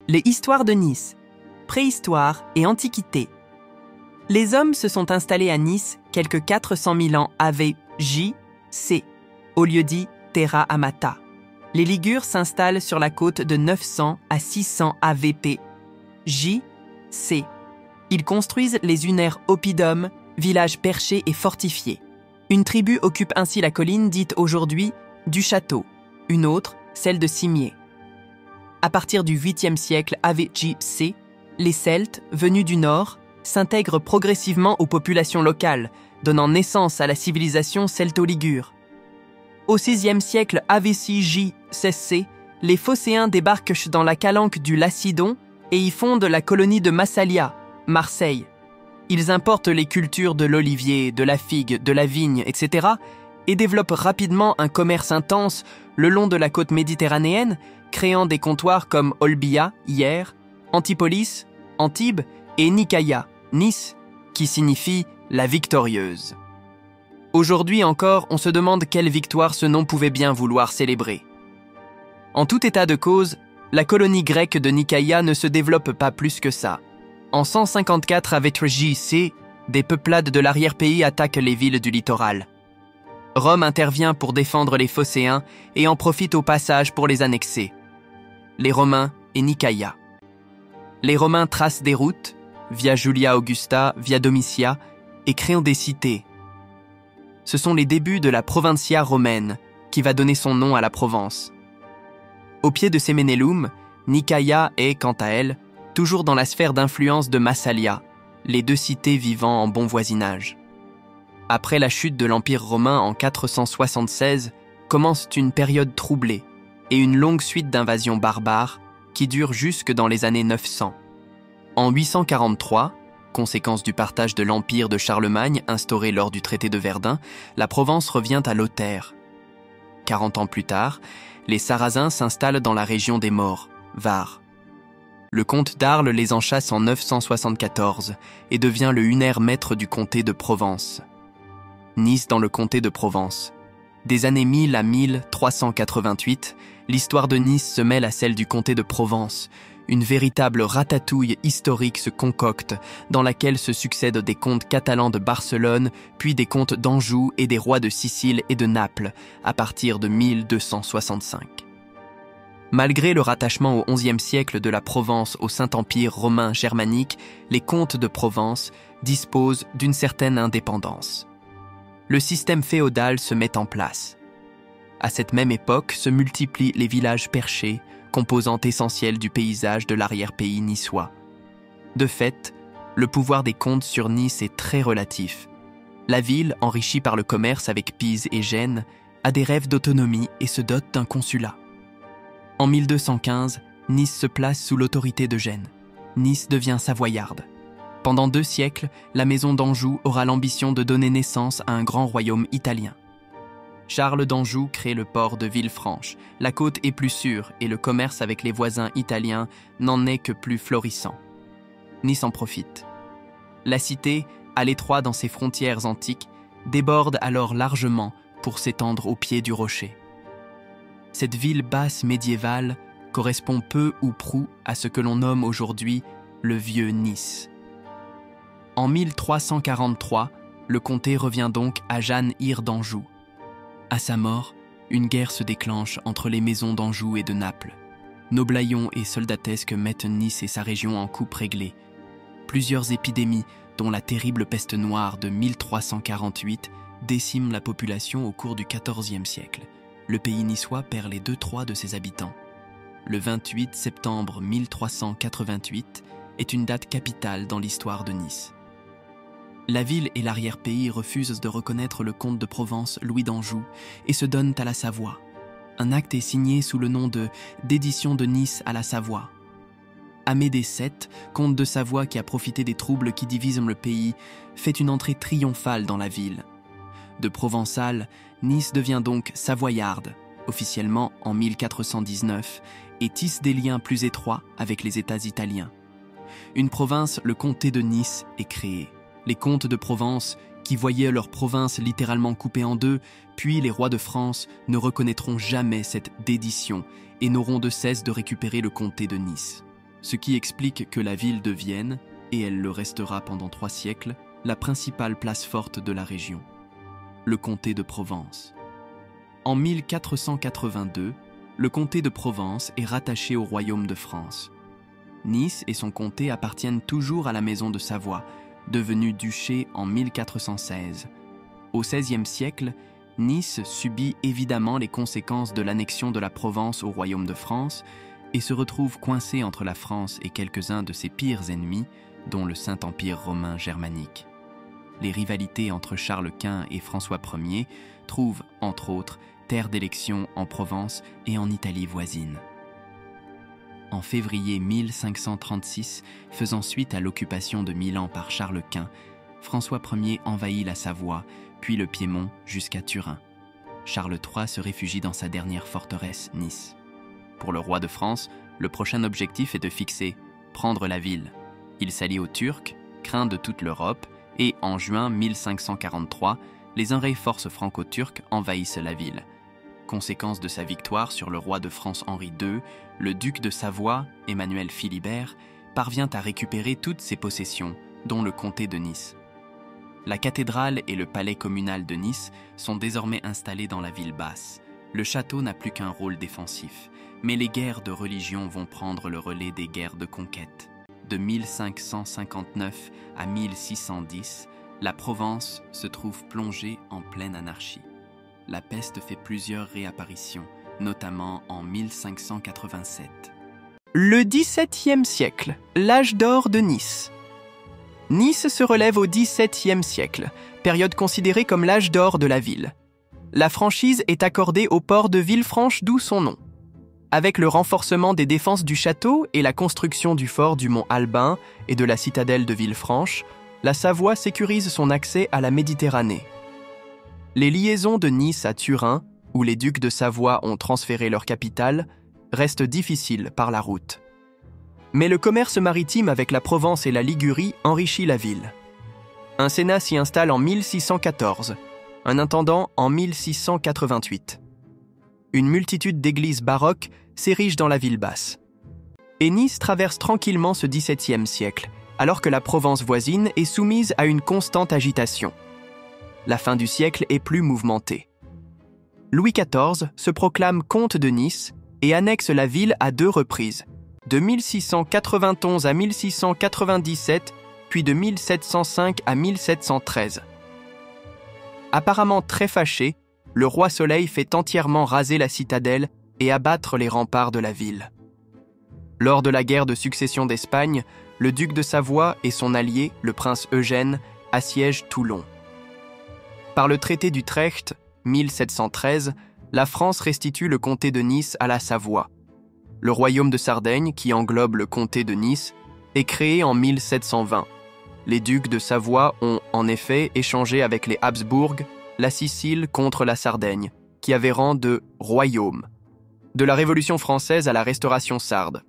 Les histoires de Nice, préhistoire et antiquité. Les hommes se sont installés à Nice quelques 400 000 ans AV.J.C., au lieu-dit Terra Amata. Les Ligures s'installent sur la côte de 900 à 600 AVP.J.C. Ils construisent les unaires Oppidum, village perché et fortifié. Une tribu occupe ainsi la colline dite aujourd'hui du Château, une autre, celle de Cimier. À partir du 8e siècle AV.J.C., les Celtes, venus du nord, s'intègrent progressivement aux populations locales, donnant naissance à la civilisation celto-ligure. Au 6e siècle AV.J.C., les Phocéens débarquent dans la calanque du Lacidon et y fondent la colonie de Massalia, Marseille. Ils importent les cultures de l'olivier, de la figue, de la vigne, etc. et développent rapidement un commerce intense le long de la côte méditerranéenne, créant des comptoirs comme Olbia, hier, Antipolis, Antibes et Nicaïa, Nice, qui signifie « la victorieuse ». Aujourd'hui encore, on se demande quelle victoire ce nom pouvait bien vouloir célébrer. En tout état de cause, la colonie grecque de Nicaïa ne se développe pas plus que ça. En 154 AV.J.C., des peuplades de l'arrière-pays attaquent les villes du littoral. Rome intervient pour défendre les Phocéens et en profite au passage pour les annexer. Les Romains et Nicaïa. Les Romains tracent des routes, via Julia Augusta, via Domitia, et créent des cités. Ce sont les débuts de la Provincia romaine, qui va donner son nom à la Provence. Au pied de Semenellum, Nicaïa est, quant à elle, toujours dans la sphère d'influence de Massalia, les deux cités vivant en bon voisinage. Après la chute de l'Empire romain en 476, commence une période troublée et une longue suite d'invasions barbares qui dure jusque dans les années 900. En 843, conséquence du partage de l'Empire de Charlemagne instauré lors du traité de Verdun, la Provence revient à Lothaire. 40 ans plus tard, les Sarrasins s'installent dans la région des Maures, Var. Le comte d'Arles les enchasse en 974 et devient le unaire maître du comté de Provence. Nice dans le comté de Provence. Des années 1000 à 1388, l'histoire de Nice se mêle à celle du comté de Provence. Une véritable ratatouille historique se concocte, dans laquelle se succèdent des comtes catalans de Barcelone, puis des comtes d'Anjou et des rois de Sicile et de Naples, à partir de 1265. Malgré le rattachement au XIe siècle de la Provence au Saint-Empire romain germanique, les comtes de Provence disposent d'une certaine indépendance. Le système féodal se met en place. À cette même époque se multiplient les villages perchés, composante essentielle du paysage de l'arrière-pays niçois. De fait, le pouvoir des comtes sur Nice est très relatif. La ville, enrichie par le commerce avec Pise et Gênes, a des rêves d'autonomie et se dote d'un consulat. En 1215, Nice se place sous l'autorité de Gênes. Nice devient savoyarde. Pendant 2 siècles, la maison d'Anjou aura l'ambition de donner naissance à un grand royaume italien. Charles d'Anjou crée le port de Villefranche. La côte est plus sûre et le commerce avec les voisins italiens n'en est que plus florissant. Nice en profite. La cité, à l'étroit dans ses frontières antiques, déborde alors largement pour s'étendre au pied du rocher. Cette ville basse médiévale correspond peu ou prou à ce que l'on nomme aujourd'hui le vieux Nice. En 1343, le comté revient donc à Jeanne-Hire d'Anjou. À sa mort, une guerre se déclenche entre les maisons d'Anjou et de Naples. Noblaillons et soldatesques mettent Nice et sa région en coupe réglée. Plusieurs épidémies, dont la terrible peste noire de 1348, déciment la population au cours du XIVe siècle. Le pays niçois perd les 2/3 de ses habitants. Le 28 septembre 1388 est une date capitale dans l'histoire de Nice. La ville et l'arrière-pays refusent de reconnaître le comte de Provence Louis d'Anjou et se donnent à la Savoie. Un acte est signé sous le nom de « d'édition de Nice à la Savoie ». Amédée VII, comte de Savoie qui a profité des troubles qui divisent le pays, fait une entrée triomphale dans la ville. De provençale, Nice devient donc savoyarde, officiellement en 1419, et tisse des liens plus étroits avec les États italiens. Une province, le comté de Nice, est créée. Les comtes de Provence, qui voyaient leur province littéralement coupée en deux, puis les rois de France, ne reconnaîtront jamais cette dédition et n'auront de cesse de récupérer le comté de Nice. ce qui explique que la ville devienne, et elle le restera pendant 3 siècles, la principale place forte de la région, le comté de Provence. En 1482, le comté de Provence est rattaché au royaume de France. Nice et son comté appartiennent toujours à la maison de Savoie, devenue duché en 1416. Au XVIe siècle, Nice subit évidemment les conséquences de l'annexion de la Provence au royaume de France et se retrouve coincée entre la France et quelques-uns de ses pires ennemis, dont le Saint-Empire romain germanique. Les rivalités entre Charles Quint et François Ier trouvent, entre autres, terre d'élection en Provence et en Italie voisine. En février 1536, faisant suite à l'occupation de Milan par Charles Quint, François Ier envahit la Savoie, puis le Piémont jusqu'à Turin. Charles III se réfugie dans sa dernière forteresse, Nice. Pour le roi de France, le prochain objectif est de fixer « prendre la ville ». Il s'allie aux Turcs, craints de toute l'Europe, et en juin 1543, les enragées forces franco-turques envahissent la ville. Conséquence de sa victoire sur le roi de France Henri II, le duc de Savoie, Emmanuel Philibert, parvient à récupérer toutes ses possessions, dont le comté de Nice. La cathédrale et le palais communal de Nice sont désormais installés dans la ville basse. Le château n'a plus qu'un rôle défensif, mais les guerres de religion vont prendre le relais des guerres de conquête. De 1559 à 1610, la Provence se trouve plongée en pleine anarchie. La peste fait plusieurs réapparitions, notamment en 1587. Le XVIIe siècle, l'âge d'or de Nice. Nice se relève au XVIIe siècle, période considérée comme l'âge d'or de la ville. La franchise est accordée au port de Villefranche, d'où son nom. Avec le renforcement des défenses du château et la construction du fort du Mont Albin et de la citadelle de Villefranche, la Savoie sécurise son accès à la Méditerranée. Les liaisons de Nice à Turin, où les ducs de Savoie ont transféré leur capitale, restent difficiles par la route. Mais le commerce maritime avec la Provence et la Ligurie enrichit la ville. Un sénat s'y installe en 1614, un intendant en 1688. Une multitude d'églises baroques s'érigent dans la ville basse. Et Nice traverse tranquillement ce XVIIe siècle, alors que la Provence voisine est soumise à une constante agitation. La fin du siècle est plus mouvementée. Louis XIV se proclame comte de Nice et annexe la ville à 2 reprises, de 1691 à 1697, puis de 1705 à 1713. Apparemment très fâché, le roi Soleil fait entièrement raser la citadelle et abattre les remparts de la ville. Lors de la guerre de succession d'Espagne, le duc de Savoie et son allié, le prince Eugène, assiègent Toulon. Par le traité d'Utrecht, 1713, la France restitue le comté de Nice à la Savoie. Le royaume de Sardaigne, qui englobe le comté de Nice, est créé en 1720. Les ducs de Savoie ont, en effet, échangé avec les Habsbourg la Sicile contre la Sardaigne, qui avait rang de royaume. De la Révolution française à la Restauration sarde.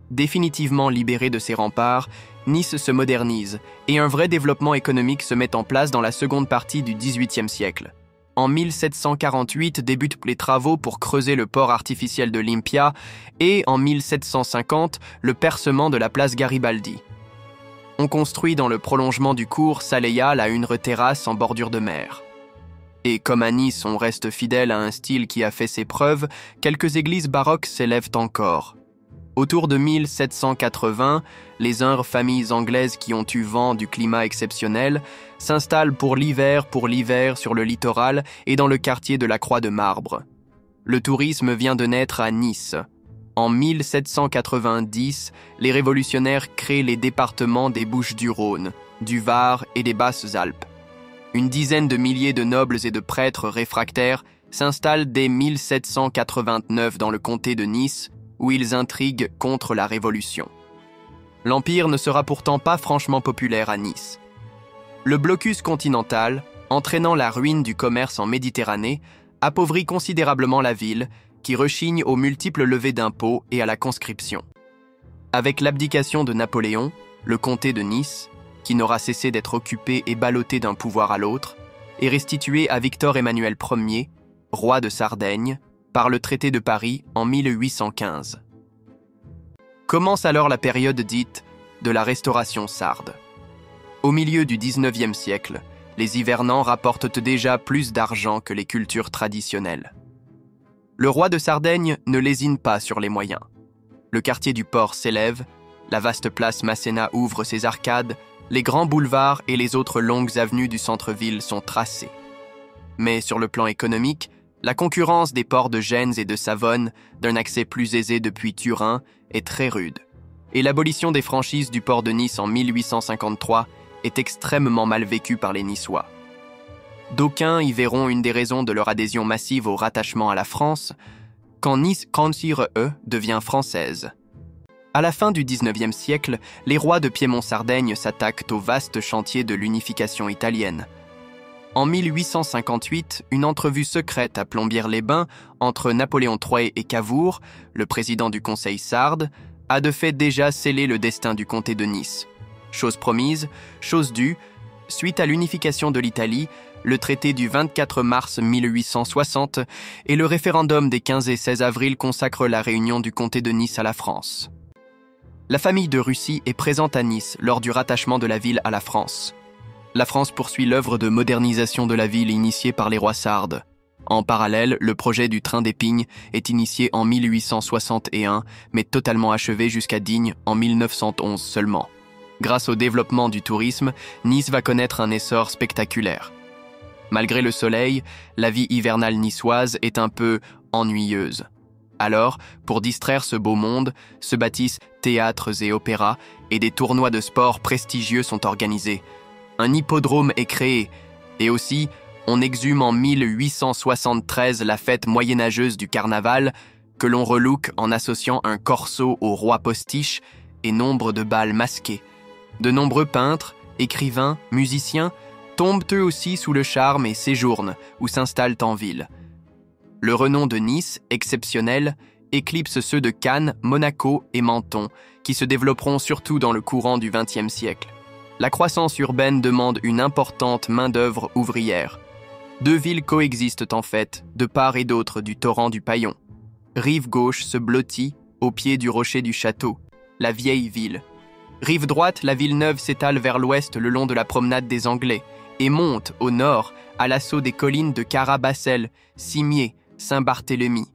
Définitivement libérée de ses remparts, Nice se modernise et un vrai développement économique se met en place dans la seconde partie du XVIIIe siècle. En 1748 débutent les travaux pour creuser le port artificiel de Lympia et en 1750 le percement de la place Garibaldi. On construit dans le prolongement du cours Saléal à une terrasse en bordure de mer. Et comme à Nice on reste fidèle à un style qui a fait ses preuves, quelques églises baroques s'élèvent encore. Autour de 1780, les familles anglaises qui ont eu vent du climat exceptionnel s'installent pour l'hiver sur le littoral et dans le quartier de la Croix de Marbre. Le tourisme vient de naître à Nice. En 1790, les révolutionnaires créent les départements des Bouches-du-Rhône, du Var et des Basses-Alpes. Une dizaine de milliers de nobles et de prêtres réfractaires s'installent dès 1789 dans le comté de Nice, où ils intriguent contre la Révolution. L'Empire ne sera pourtant pas franchement populaire à Nice. Le blocus continental, entraînant la ruine du commerce en Méditerranée, appauvrit considérablement la ville, qui rechigne aux multiples levées d'impôts et à la conscription. Avec l'abdication de Napoléon, le comté de Nice, qui n'aura cessé d'être occupé et ballotté d'un pouvoir à l'autre, est restitué à Victor Emmanuel Ier, roi de Sardaigne, par le traité de Paris en 1815. Commence alors la période dite de la Restauration sarde. Au milieu du XIXe siècle, les hivernants rapportent déjà plus d'argent que les cultures traditionnelles. Le roi de Sardaigne ne lésine pas sur les moyens. Le quartier du port s'élève, la vaste place Masséna ouvre ses arcades, les grands boulevards et les autres longues avenues du centre-ville sont tracés. Mais sur le plan économique, la concurrence des ports de Gênes et de Savone, d'un accès plus aisé depuis Turin, est très rude. Et l'abolition des franchises du port de Nice en 1853 est extrêmement mal vécue par les Niçois. D'aucuns y verront une des raisons de leur adhésion massive au rattachement à la France, quand Nice devient française. À la fin du XIXe siècle, les rois de Piémont-Sardaigne s'attaquent au vaste chantier de l'unification italienne. En 1858, une entrevue secrète à Plombières-les-Bains entre Napoléon III et Cavour, le président du Conseil sarde, a de fait déjà scellé le destin du comté de Nice. Chose promise, chose due, suite à l'unification de l'Italie, le traité du 24 mars 1860 et le référendum des 15 et 16 avril consacrent la réunion du comté de Nice à la France. La famille de Russie est présente à Nice lors du rattachement de la ville à la France. La France poursuit l'œuvre de modernisation de la ville initiée par les rois sardes. En parallèle, le projet du train d'Épingle est initié en 1861, mais totalement achevé jusqu'à Digne en 1911 seulement. Grâce au développement du tourisme, Nice va connaître un essor spectaculaire. Malgré le soleil, la vie hivernale niçoise est un peu ennuyeuse. Alors, pour distraire ce beau monde, se bâtissent théâtres et opéras et des tournois de sport prestigieux sont organisés. Un hippodrome est créé et aussi, on exhume en 1873 la fête moyenâgeuse du carnaval que l'on relook en associant un corso au roi postiche et nombre de bals masqués. De nombreux peintres, écrivains, musiciens tombent eux aussi sous le charme et séjournent ou s'installent en ville. Le renom de Nice, exceptionnel, éclipse ceux de Cannes, Monaco et Menton, qui se développeront surtout dans le courant du XXe siècle. La croissance urbaine demande une importante main-d'œuvre ouvrière. Deux villes coexistent en fait, de part et d'autre du torrent du Paillon. Rive gauche se blottit, au pied du rocher du château, la vieille ville. Rive droite, la ville neuve s'étale vers l'ouest le long de la promenade des Anglais et monte, au nord, à l'assaut des collines de Carabassel, Cimier, Saint-Barthélemy.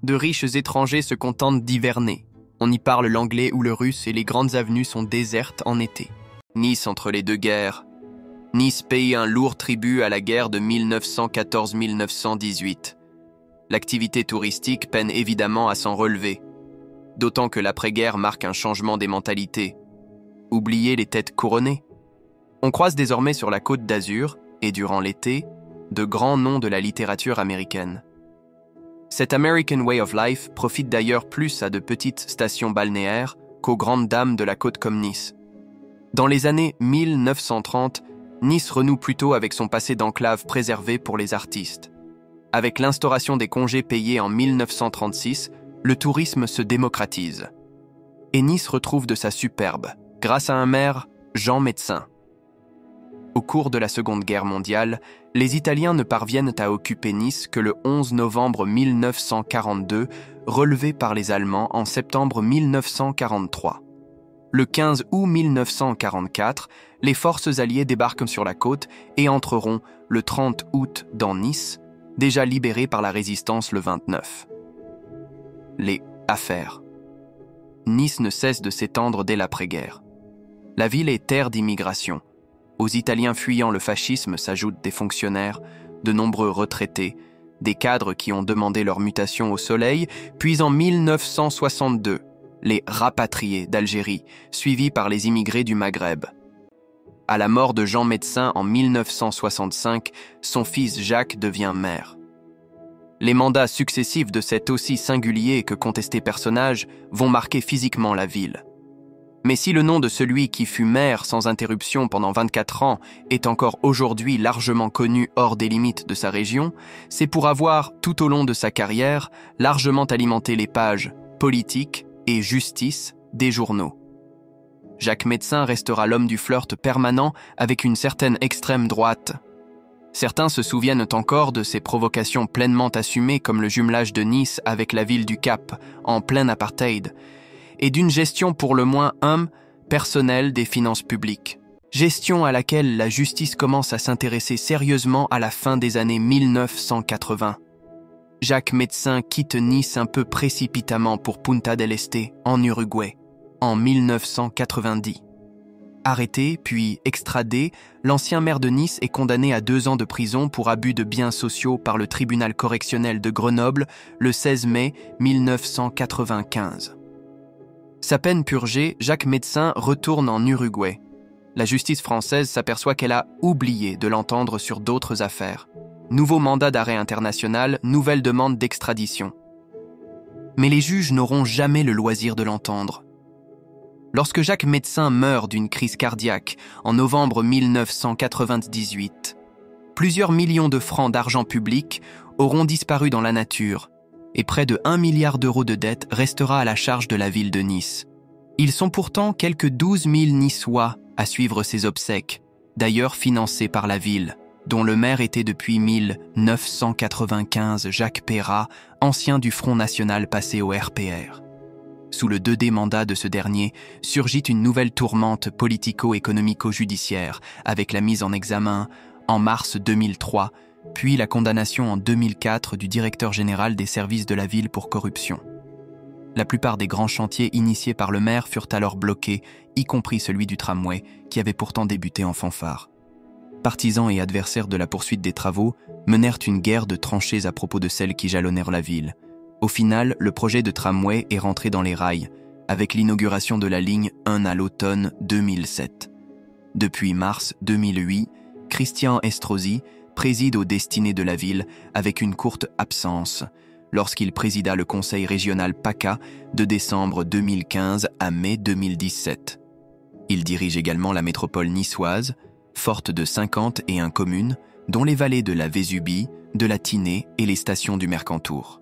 De riches étrangers se contentent d'hiverner. On y parle l'anglais ou le russe et les grandes avenues sont désertes en été. Nice entre les deux guerres. Nice paye un lourd tribut à la guerre de 1914-1918. L'activité touristique peine évidemment à s'en relever, d'autant que l'après-guerre marque un changement des mentalités. Oubliez les têtes couronnées. On croise désormais sur la Côte d'Azur, et durant l'été, de grands noms de la littérature américaine. Cet American Way of Life profite d'ailleurs plus à de petites stations balnéaires qu'aux grandes dames de la côte comme Nice. Dans les années 1930, Nice renoue plutôt avec son passé d'enclave préservé pour les artistes. Avec l'instauration des congés payés en 1936, le tourisme se démocratise. Et Nice retrouve de sa superbe, grâce à un maire, Jean Médecin. Au cours de la Seconde Guerre mondiale, les Italiens ne parviennent à occuper Nice que le 11 novembre 1942, relevé par les Allemands en septembre 1943. Le 15 août 1944, les forces alliées débarquent sur la côte et entreront le 30 août dans Nice, déjà libérée par la résistance le 29. Les affaires. Nice ne cesse de s'étendre dès l'après-guerre. La ville est terre d'immigration. Aux Italiens fuyant le fascisme s'ajoutent des fonctionnaires, de nombreux retraités, des cadres qui ont demandé leur mutation au soleil, puis en 1962, les rapatriés d'Algérie, suivis par les immigrés du Maghreb. À la mort de Jean Médecin en 1965, son fils Jacques devient maire. Les mandats successifs de cet aussi singulier que contesté personnage vont marquer physiquement la ville. Mais si le nom de celui qui fut maire sans interruption pendant 24 ans est encore aujourd'hui largement connu hors des limites de sa région, c'est pour avoir, tout au long de sa carrière, largement alimenté les pages politiques et justice des journaux. Jacques Médecin restera l'homme du flirt permanent avec une certaine extrême droite. Certains se souviennent encore de ses provocations pleinement assumées comme le jumelage de Nice avec la ville du Cap, en plein apartheid, et d'une gestion pour le moins personnelle des finances publiques. Gestion à laquelle la justice commence à s'intéresser sérieusement à la fin des années 1980. Jacques Médecin quitte Nice un peu précipitamment pour Punta del Este, en Uruguay, en 1990. Arrêté, puis extradé, l'ancien maire de Nice est condamné à 2 ans de prison pour abus de biens sociaux par le tribunal correctionnel de Grenoble le 16 mai 1995. Sa peine purgée, Jacques Médecin retourne en Uruguay. La justice française s'aperçoit qu'elle a oublié de l'entendre sur d'autres affaires. Nouveau mandat d'arrêt international, nouvelle demande d'extradition. Mais les juges n'auront jamais le loisir de l'entendre. Lorsque Jacques Médecin meurt d'une crise cardiaque en novembre 1998, plusieurs millions de francs d'argent public auront disparu dans la nature et près de 1 milliard d'euros de dette restera à la charge de la ville de Nice. Ils sont pourtant quelques 12 000 Niçois à suivre ces obsèques, d'ailleurs financés par la ville, dont le maire était depuis 1995 Jacques Perrat, ancien du Front National passé au RPR. Sous le 2D mandat de ce dernier, surgit une nouvelle tourmente politico-économico-judiciaire avec la mise en examen en mars 2003, puis la condamnation en 2004 du directeur général des services de la ville pour corruption. La plupart des grands chantiers initiés par le maire furent alors bloqués, y compris celui du tramway, qui avait pourtant débuté en fanfare. Partisans et adversaires de la poursuite des travaux menèrent une guerre de tranchées à propos de celles qui jalonnèrent la ville. Au final, le projet de tramway est rentré dans les rails, avec l'inauguration de la ligne 1 à l'automne 2007. Depuis mars 2008, Christian Estrosi préside aux destinées de la ville avec une courte absence, lorsqu'il présida le conseil régional PACA de décembre 2015 à mai 2017. Il dirige également la métropole niçoise, forte de 51 communes, dont les vallées de la Vésubie, de la Tinée et les stations du Mercantour.